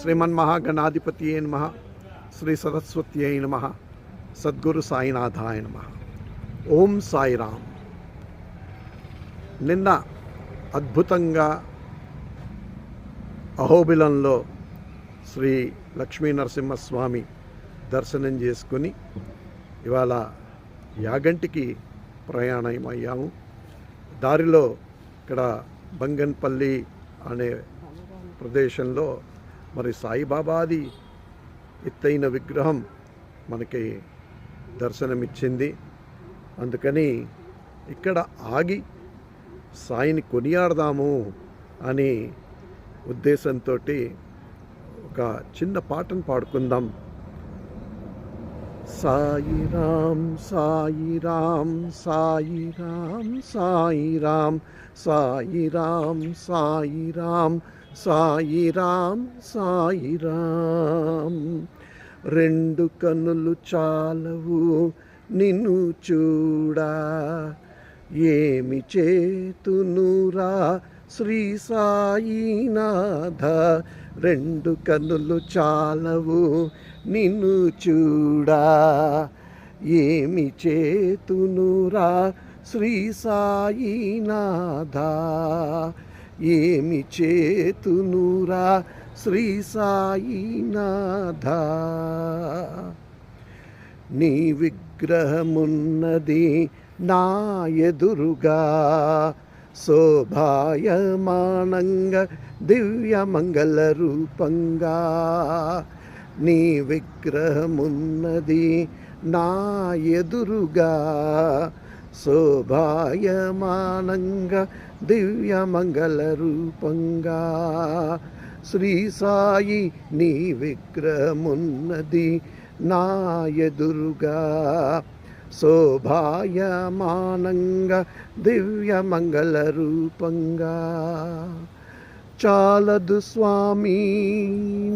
శ్రీమన్మహాగణాధిపతియే నమః. శ్రీ సరస్వత్యై నమః. సద్గురు సాయినాథాయ నమః. ఓం సాయిరామ్. నిన్న అద్భుతంగా అహోబిలంలో శ్రీ లక్ష్మీ నరసింహస్వామి దర్శనం చేసుకుని ఇవాళ యాగంటికి ప్రయాణమయ్యాము. దారిలో ఇక్కడ బంగన్పల్లి అనే ప్రదేశంలో మరి సాయిబాబాది ఎత్తైన విగ్రహం మనకి దర్శనమిచ్చింది. అందుకని ఇక్కడ ఆగి సాయిని కొనియాడదాము అని ఉద్దేశంతో ఒక చిన్న పాటను పాడుకుందాం. సాయిరాం సాయిరాం సాయిరాం సాయిరాం సాయిరాం సాయిరాం సాయిరాం సాయిరాం. రెండు కన్నులు చాలవు నిన్ను చూడా, ఏమి చేతునురా శ్రీ సాయినాథ. రెండు కన్నులు చాలవు నిన్ను చూడా, ఏమి చేతునురా శ్రీ సాయినాథ. ఏమి చేతునురా శ్రీ సాయినాథ. నీ విగ్రహమున్నది నా ఎదురుగా, శోభాయమానంగా దివ్యమంగళ రూపంగా. నీ విగ్రహమున్నది నా ఎదురుగా, శోభాయమానంగా దివ్యమంగళ రూపంగా. శ్రీ సాయి నీ విగ్రహమున్నది నా ఎదురుగా, శోభాయమానంగా దివ్యమంగళ రూపంగా. చాలదు స్వామి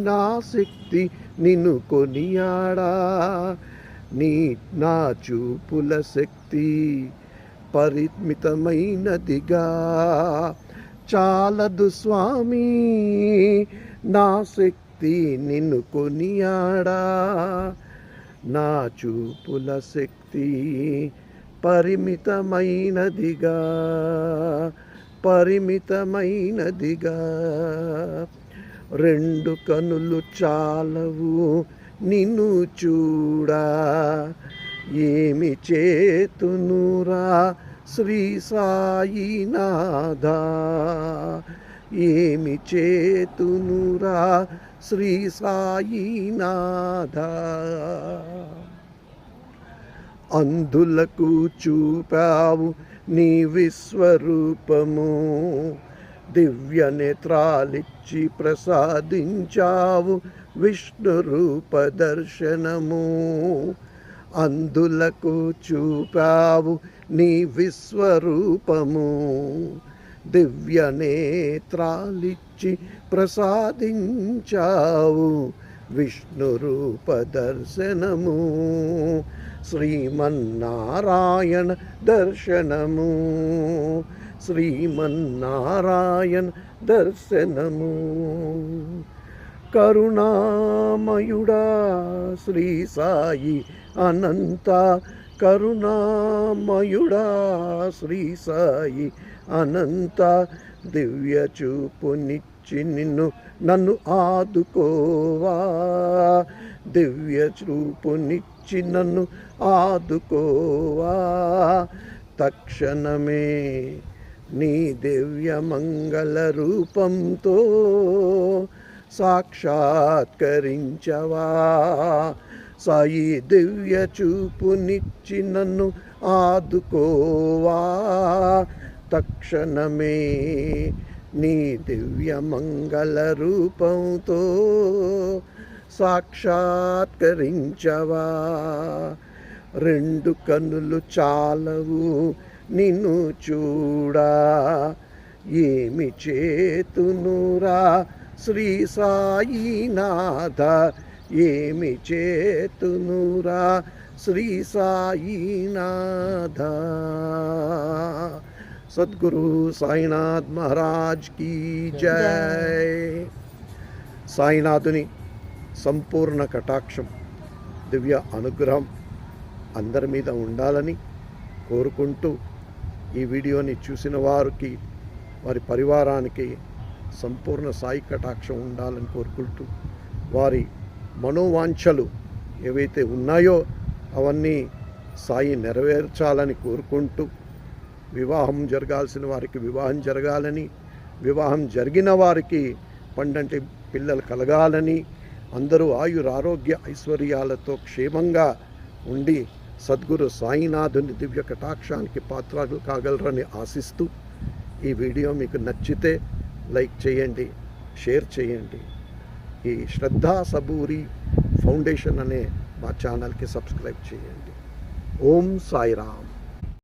నా శక్తి నిన్ను కొనియాడా, నీ నా చూపుల శక్తి పరిమితమైనదిగా. చాలదు స్వామి నా శక్తి నిన్ను కొనియాడా, నా చూపుల శక్తి పరిమితమైనదిగా పరిమితమైనదిగా. రెండు కనులు చాలవు నిన్ను చూడా, ఏమి చేతునురా శ్రీ సాయినాథ. ఏమి చేతునురా శ్రీ సాయినాథ. అంధులకు చూపావు నీ విశ్వరూపము, దివ్య నేత్రాలిచ్చి ప్రసాదించావు విష్ణు రూప దర్శనము. అంధులకు చూపావు నీ విశ్వరూపము, దివ్య నేత్రాలిచ్చి ప్రసాదించావు విష్ణు రూప దర్శనము. శ్రీమన్నారాయణ దర్శనము, శ్రీమన్నారాయణ దర్శనము. కరుణామయుడా శ్రీ సాయి అనంత, కరుణామయుడా శ్రీ సాయి అనంత. దివ్య చూపునిచ్చి నన్ను ఆదుకోవా, దివ్య చూపునిచ్చి నన్ను ఆదుకోవా. తక్షణమే నీ దివ్య మంగళ రూపంతో సాక్షాత్కరించవా. సాయి దివ్య చూపునిచ్చి నన్ను ఆదుకోవా. తక్షణమే నీ దివ్య మంగళ రూపంతో సాక్షాత్కరించవా. రెండు కన్నులు చాలవు నిన్ను చూడా, ఏమి చేతునురా శ్రీ సాయినాథ. ఏమి చేతునురా శ్రీ సాయినాథ. सद्गुरु साईनाथ महाराज की जय। సాయినాథుని సంపూర్ణ కటాక్షం, దివ్య అనుగ్రహం అందరి మీద ఉండాలని కోరుకుంటూ, ఈ వీడియోని చూసిన వారికి, వారి పరివారానికి సంపూర్ణ సాయి కటాక్షం ఉండాలని కోరుకుంటూ, వారి మనోవాంఛలు ఏవైతే ఉన్నాయో అవన్నీ సాయి నెరవేర్చాలని కోరుకుంటూ, వివాహం జరగాల్సిన వారికి వివాహం జరగాలని, వివాహం జరిగిన వారికి పండంటి పిల్లలు కలగాలని, అందరూ ఆయురారోగ్య ఐశ్వర్యాలతో క్షేమంగా ఉండి సద్గురు సాయినాథుని దివ్య కటాక్షానికి పాత్రలు కాగలరని ఆశిస్తూ, ఈ వీడియో మీకు నచ్చితే లైక్ చేయండి, షేర్ చేయండి. ఈ శ్రద్ధా సబూరి ఫౌండేషన్ అనే మా ఛానల్కి సబ్స్క్రైబ్ చేయండి. ఓం సాయిరామ్.